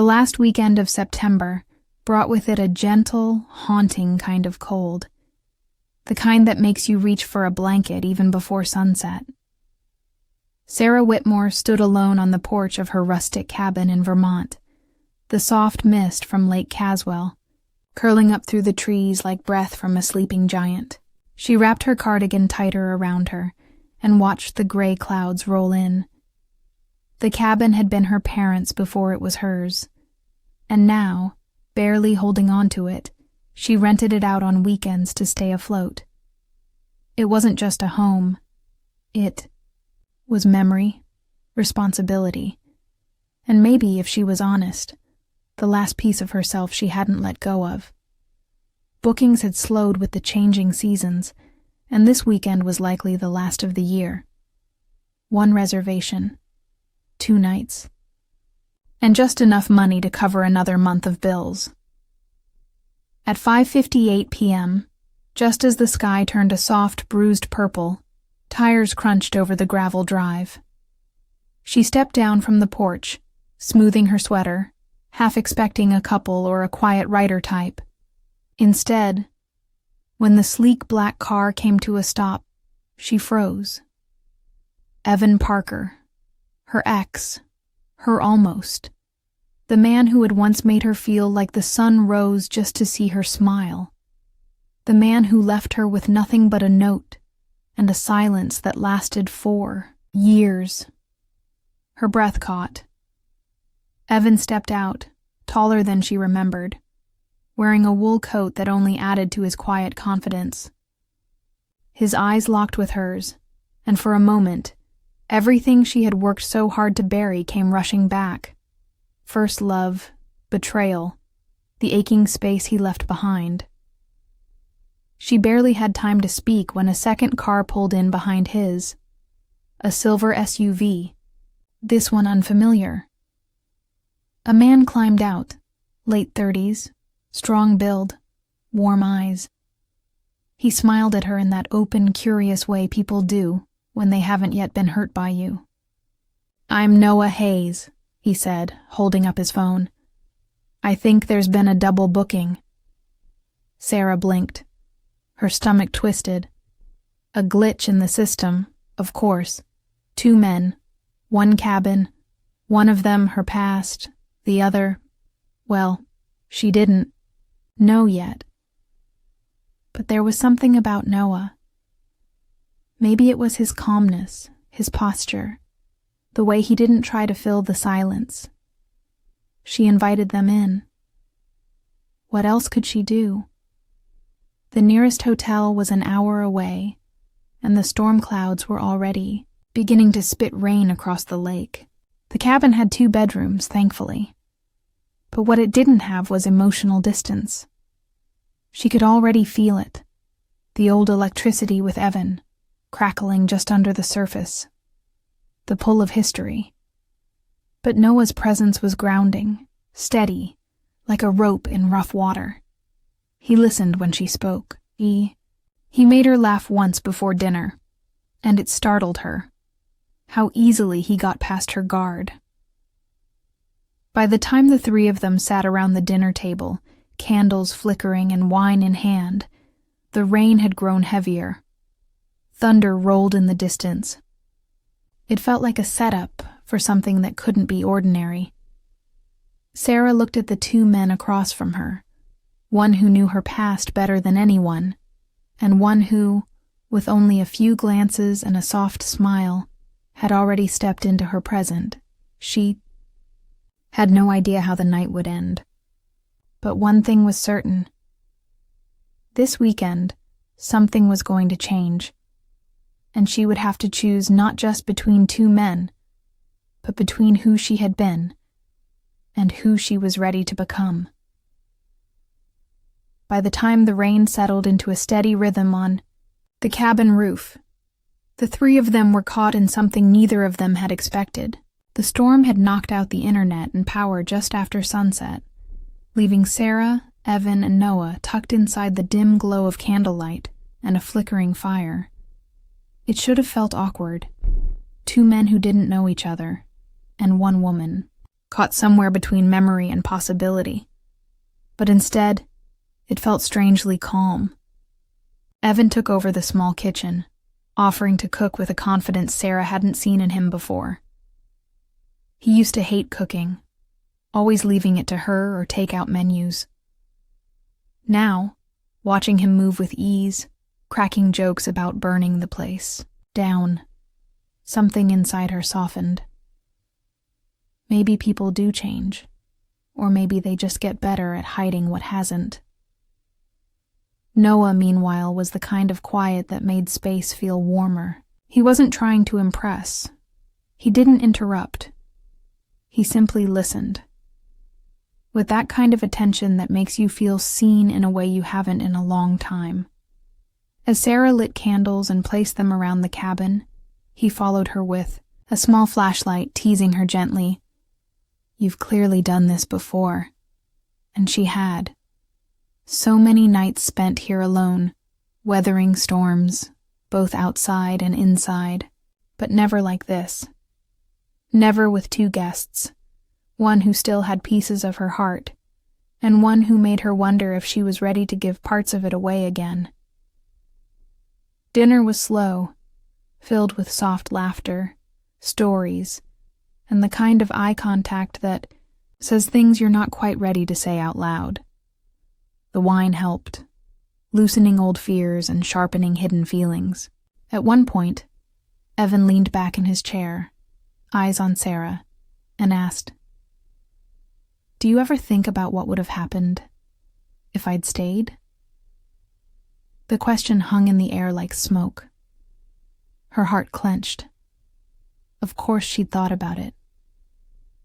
last weekend of September brought with it a gentle, haunting kind of cold. The kind that makes you reach for a blanket even before sunset. Sarah Whitmore stood alone on the porch of her rustic cabin in Vermont, the soft mist from Lake Caswell, curling up through the trees like breath from a sleeping giant. She wrapped her cardigan tighter around her and watched the gray clouds roll in. The cabin had been her parents' before it was hers, and now, barely holding on to it, she rented it out on weekends to stay afloat. It wasn't just a home. It was memory, responsibility, and maybe, if she was honest, the last piece of herself she hadn't let go of. Bookings had slowed with the changing seasons, and this weekend was likely the last of the year. 1 reservation, 2 nights, and just enough money to cover another month of bills. At 5:58 p.m., just as the sky turned a soft, bruised purple, tires crunched over the gravel drive. She stepped down from the porch, smoothing her sweater, half expecting a couple or a quiet writer type. Instead, when the sleek black car came to a stop, she froze. Evan Parker, her ex, her almost, the man who had once made her feel like the sun rose just to see her smile, the man who left her with nothing but a note and a silence that lasted 4 years. Her breath caught. Evan stepped out, taller than she remembered, wearing a wool coat that only added to his quiet confidence. His eyes locked with hers, and for a moment, everything she had worked so hard to bury came rushing back. First love, betrayal, the aching space he left behind. She barely had time to speak when a second car pulled in behind his. A silver SUV, this one unfamiliar. A man climbed out, late 30s, strong build, warm eyes. He smiled at her in that open, curious way people do when they haven't yet been hurt by you. "I'm Noah Hayes," he said, holding up his phone. "I think there's been a double booking." Sarah blinked. Her stomach twisted. A glitch in the system, of course. 2 men, 1 cabin, one of them her past, the other, well, she didn't know yet. But there was something about Noah. Maybe it was his calmness, his posture, the way he didn't try to fill the silence. She invited them in. What else could she do? The nearest hotel was an hour away, and the storm clouds were already beginning to spit rain across the lake. The cabin had 2 bedrooms, thankfully. But what it didn't have was emotional distance. She could already feel it, the old electricity with Evan, crackling just under the surface, the pull of history. But Noah's presence was grounding, steady, like a rope in rough water. He listened when she spoke. He made her laugh once before dinner, and it startled her, how easily he got past her guard. By the time the 3 of them sat around the dinner table, candles flickering and wine in hand, the rain had grown heavier. Thunder rolled in the distance. It felt like a setup for something that couldn't be ordinary. Sarah looked at the 2 men across from her, one who knew her past better than anyone, and one who, with only a few glances and a soft smile, had already stepped into her present. She had no idea how the night would end. But one thing was certain. This weekend, something was going to change, and she would have to choose not just between 2 men, but between who she had been and who she was ready to become. By the time the rain settled into a steady rhythm on the cabin roof, the 3 of them were caught in something neither of them had expected. The storm had knocked out the internet and power just after sunset, leaving Sarah, Evan, and Noah tucked inside the dim glow of candlelight and a flickering fire. It should have felt awkward. 2 men who didn't know each other, and 1 woman. caught somewhere between memory and possibility. But instead, it felt strangely calm. Evan took over the small kitchen, offering to cook with a confidence Sarah hadn't seen in him before. He used to hate cooking, always leaving it to her or take-out menus. Now, watching him move with ease, cracking jokes about burning the place down, something inside her softened. Maybe people do change, or maybe they just get better at hiding what hasn't. Noah, meanwhile, was the kind of quiet that made space feel warmer. He wasn't trying to impress. He didn't interrupt. He simply listened. With that kind of attention that makes you feel seen in a way you haven't in a long time. As Sarah lit candles and placed them around the cabin, he followed her with a small flashlight, teasing her gently. "You've clearly done this before." And she had. So many nights spent here alone, weathering storms, both outside and inside, but never like this. Never with two guests, one who still had pieces of her heart, and one who made her wonder if she was ready to give parts of it away again. Dinner was slow, filled with soft laughter, stories, and the kind of eye contact that says things you're not quite ready to say out loud. The wine helped, loosening old fears and sharpening hidden feelings. At one point, Evan leaned back in his chair, eyes on Sarah, and asked, "Do you ever think about what would have happened if I'd stayed?" The question hung in the air like smoke. Her heart clenched. Of course she'd thought about it.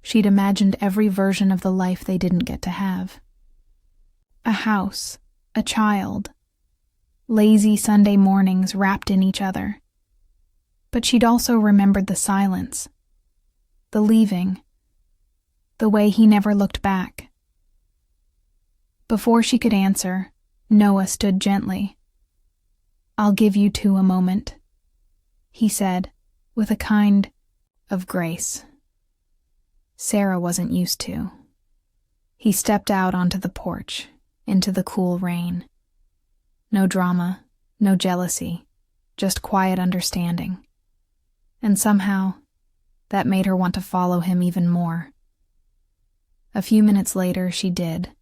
She'd imagined every version of the life they didn't get to have. A house, a child, lazy Sunday mornings wrapped in each other. But she'd also remembered the silence, the leaving, the way he never looked back. Before she could answer, Noah stood gently. "I'll give you two a moment," he said, with a kind of grace Sarah wasn't used to. He stepped out onto the porch, into the cool rain. No drama, no jealousy, just quiet understanding. And somehow, that made her want to follow him even more. A few minutes later, she did.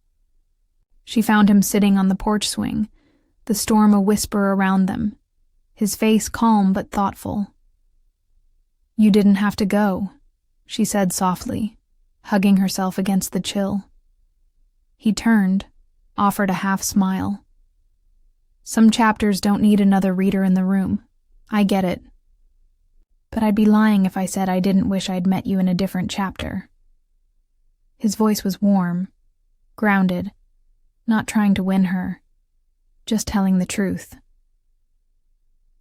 She found him sitting on the porch swing, the storm a whisper around them, his face calm but thoughtful. "You didn't have to go," she said softly, hugging herself against the chill. He turned, offered a half smile. "Some chapters don't need another reader in the room. I get it. But I'd be lying if I said I didn't wish I'd met you in a different chapter." His voice was warm, grounded, not trying to win her, just telling the truth.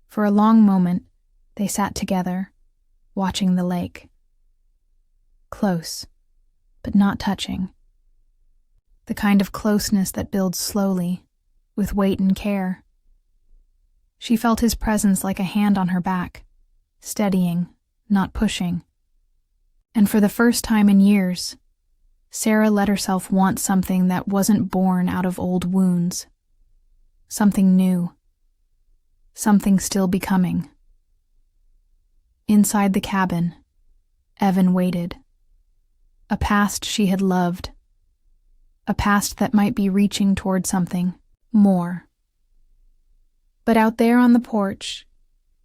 For a long moment, they sat together, watching the lake. Close, but not touching. The kind of closeness that builds slowly, with weight and care. She felt his presence like a hand on her back, steadying, not pushing. And for the first time in years, Sarah let herself want something that wasn't born out of old wounds. Something new. Something still becoming. Inside the cabin, Evan waited. A past she had loved. A past that might be reaching toward something more. But out there on the porch,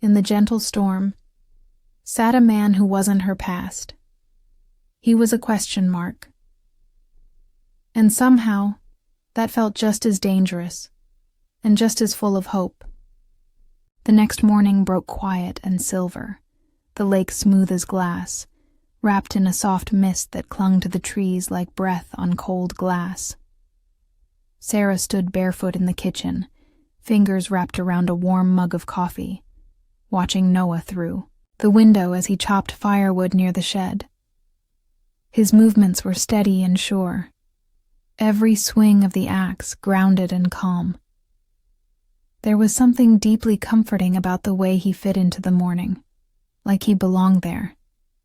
in the gentle storm, sat a man who wasn't her past. He was a question mark. And somehow, that felt just as dangerous, and just as full of hope. The next morning broke quiet and silver, the lake smooth as glass, wrapped in a soft mist that clung to the trees like breath on cold glass. Sarah stood barefoot in the kitchen, fingers wrapped around a warm mug of coffee, watching Noah through the window as he chopped firewood near the shed. His movements were steady and sure, every swing of the axe grounded and calm. There was something deeply comforting about the way he fit into the morning, like he belonged there,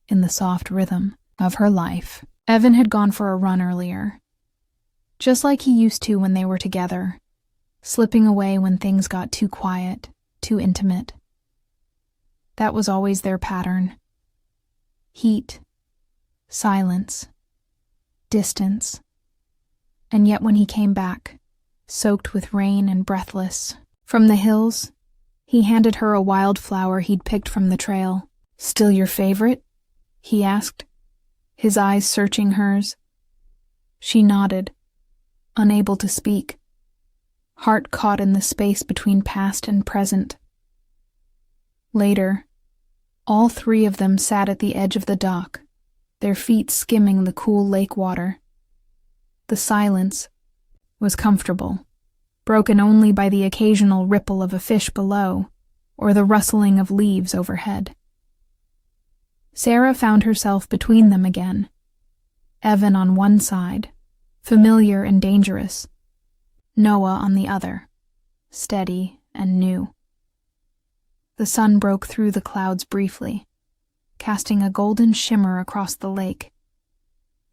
in the soft rhythm of her life. Evan had gone for a run earlier, just like he used to when they were together, slipping away when things got too quiet, too intimate. That was always their pattern. Heat, silence, distance. And yet when he came back, soaked with rain and breathless, from the hills, he handed her a wild flower he'd picked from the trail. "Still your favorite?" he asked, his eyes searching hers. She nodded, unable to speak, heart caught in the space between past and present. Later, all three of them sat at the edge of the dock, their feet skimming the cool lake water. The silence was comfortable, broken only by the occasional ripple of a fish below or the rustling of leaves overhead. Sarah found herself between them again, Evan on one side, familiar and dangerous, Noah on the other, steady and new. The sun broke through the clouds briefly, casting a golden shimmer across the lake,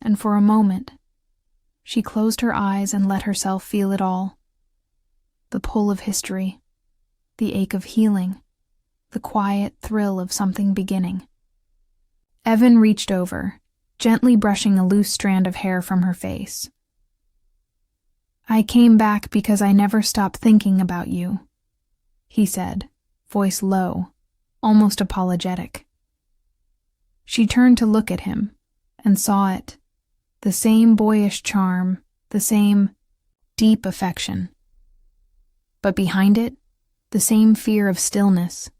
and for a moment, she closed her eyes and let herself feel it all. The pull of history, the ache of healing, the quiet thrill of something beginning. Evan reached over, gently brushing a loose strand of hair from her face. "I came back because I never stopped thinking about you," he said, voice low, almost apologetic. She turned to look at him, and saw it, the same boyish charm, the same deep affection. But behind it, the same fear of stillness,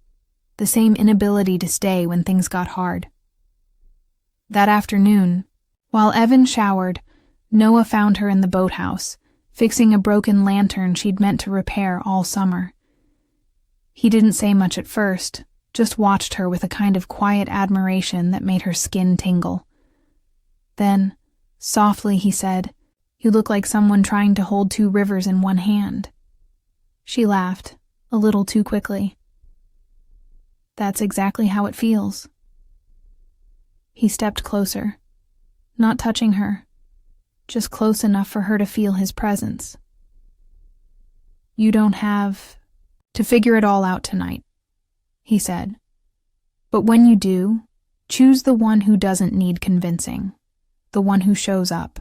the same inability to stay when things got hard. That afternoon, while Evan showered, Noah found her in the boathouse, fixing a broken lantern she'd meant to repair all summer. He didn't say much at first, just watched her with a kind of quiet admiration that made her skin tingle. Then, softly he said, "You look like someone trying to hold two rivers in one hand." She laughed, a little too quickly. "That's exactly how it feels." He stepped closer, not touching her, just close enough for her to feel his presence. "You don't have to figure it all out tonight," he said. "But when you do, choose the one who doesn't need convincing, the one who shows up,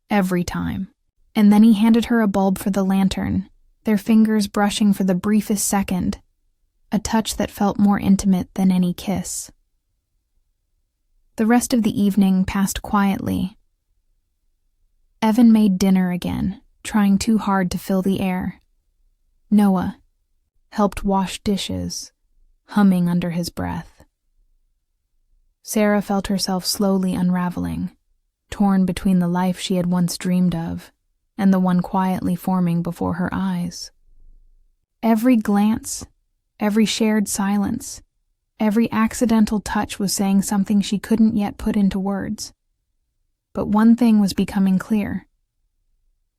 every time." And then he handed her a bulb for the lantern, their fingers brushing for the briefest second, a touch that felt more intimate than any kiss. The rest of the evening passed quietly. Evan made dinner again, trying too hard to fill the air. Noah helped wash dishes, humming under his breath. Sarah felt herself slowly unraveling, torn between the life she had once dreamed of and the one quietly forming before her eyes. Every glance, every shared silence, every accidental touch was saying something she couldn't yet put into words. But one thing was becoming clear.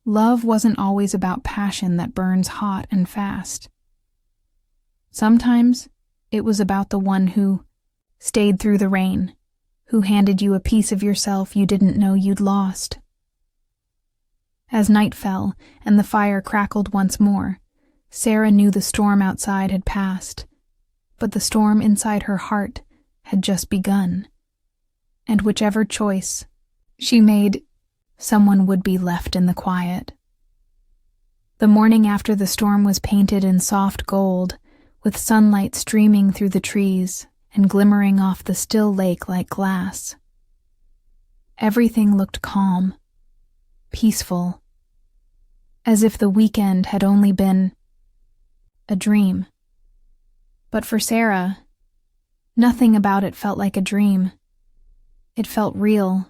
Love wasn't always about passion that burns hot and fast. Sometimes it was about the one who stayed through the rain, who handed you a piece of yourself you didn't know you'd lost. As night fell and the fire crackled once more, Sarah knew the storm outside had passed, but the storm inside her heart had just begun. And whichever choice she made, someone would be left in the quiet. The morning after the storm was painted in soft gold, with sunlight streaming through the trees and glimmering off the still lake like glass. Everything looked calm, peaceful, as if the weekend had only been a dream. But for Sarah, nothing about it felt like a dream. It felt real,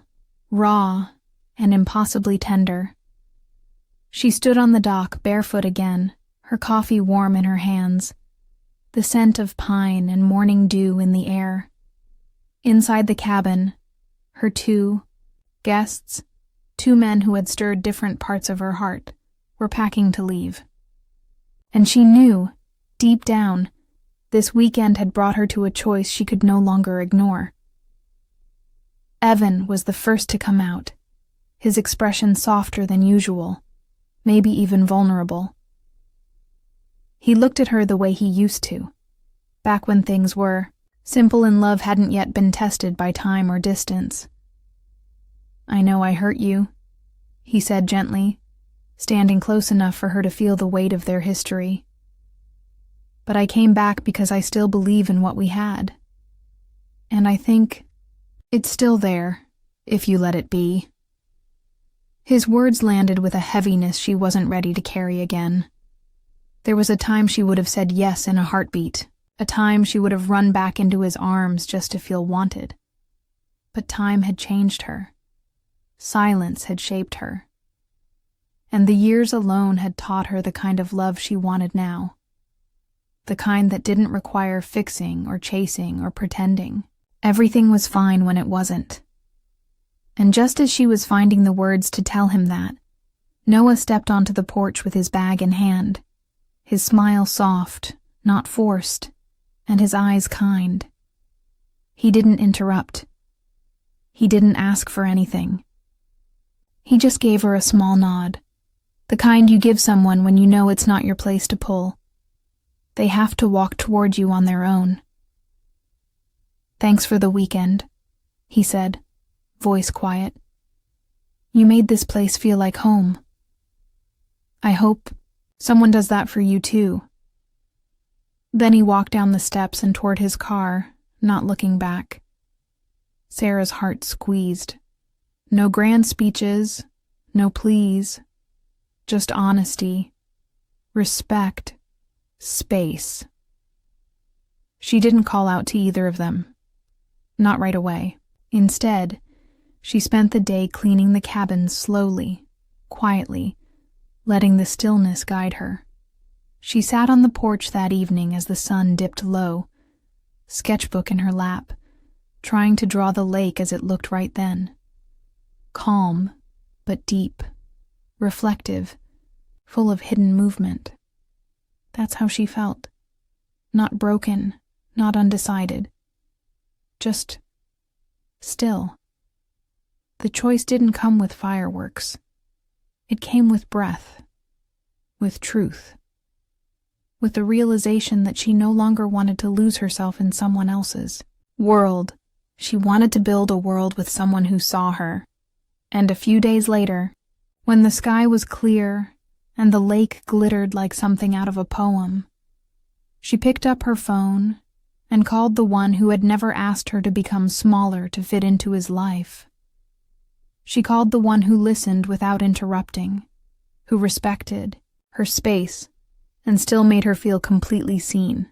raw, and impossibly tender. She stood on the dock barefoot again, her coffee warm in her hands, the scent of pine and morning dew in the air. Inside the cabin, her two guests, two men who had stirred different parts of her heart, were packing to leave. And she knew, deep down, this weekend had brought her to a choice she could no longer ignore. Evan was the first to come out, his expression softer than usual, maybe even vulnerable. He looked at her the way he used to, back when things were simple and love hadn't yet been tested by time or distance. "I know I hurt you," he said gently, standing close enough for her to feel the weight of their history. "But I came back because I still believe in what we had. And I think it's still there, if you let it be." His words landed with a heaviness she wasn't ready to carry again. There was a time she would have said yes in a heartbeat, a time she would have run back into his arms just to feel wanted. But time had changed her. Silence had shaped her. And the years alone had taught her the kind of love she wanted now. The kind that didn't require fixing or chasing or pretending. Everything was fine when it wasn't. And just as she was finding the words to tell him that, Noah stepped onto the porch with his bag in hand, his smile soft, not forced, and his eyes kind. He didn't interrupt. He didn't ask for anything. He just gave her a small nod, the kind you give someone when you know it's not your place to pull. They have to walk toward you on their own. "Thanks for the weekend," he said, voice quiet. "You made this place feel like home. I hope someone does that for you too." Then he walked down the steps and toward his car, not looking back. Sarah's heart squeezed. No grand speeches, no pleas, just honesty, respect, space. She didn't call out to either of them. Not right away. Instead, she spent the day cleaning the cabin slowly, quietly, letting the stillness guide her. She sat on the porch that evening as the sun dipped low, sketchbook in her lap, trying to draw the lake as it looked right then. Calm, but deep, reflective, full of hidden movement. That's how she felt. Not broken, not undecided. Just still. The choice didn't come with fireworks. It came with breath, with truth, with the realization that she no longer wanted to lose herself in someone else's world. She wanted to build a world with someone who saw her. And a few days later, when the sky was clear and the lake glittered like something out of a poem, she picked up her phone and called the one who had never asked her to become smaller to fit into his life. She called the one who listened without interrupting, who respected her space and still made her feel completely seen.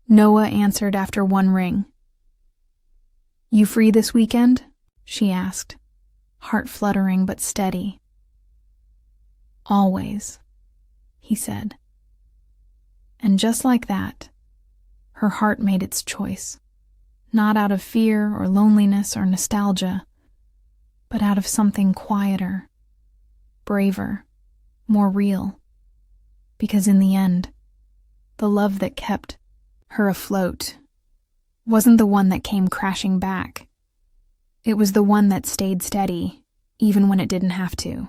Noah answered after one ring. "You free this weekend?" she asked, heart fluttering but steady. "Always," he said. And just like that, her heart made its choice, not out of fear or loneliness or nostalgia, but out of something quieter, braver, more real. Because in the end, the love that kept her afloat wasn't the one that came crashing back. It was the one that stayed steady, even when it didn't have to.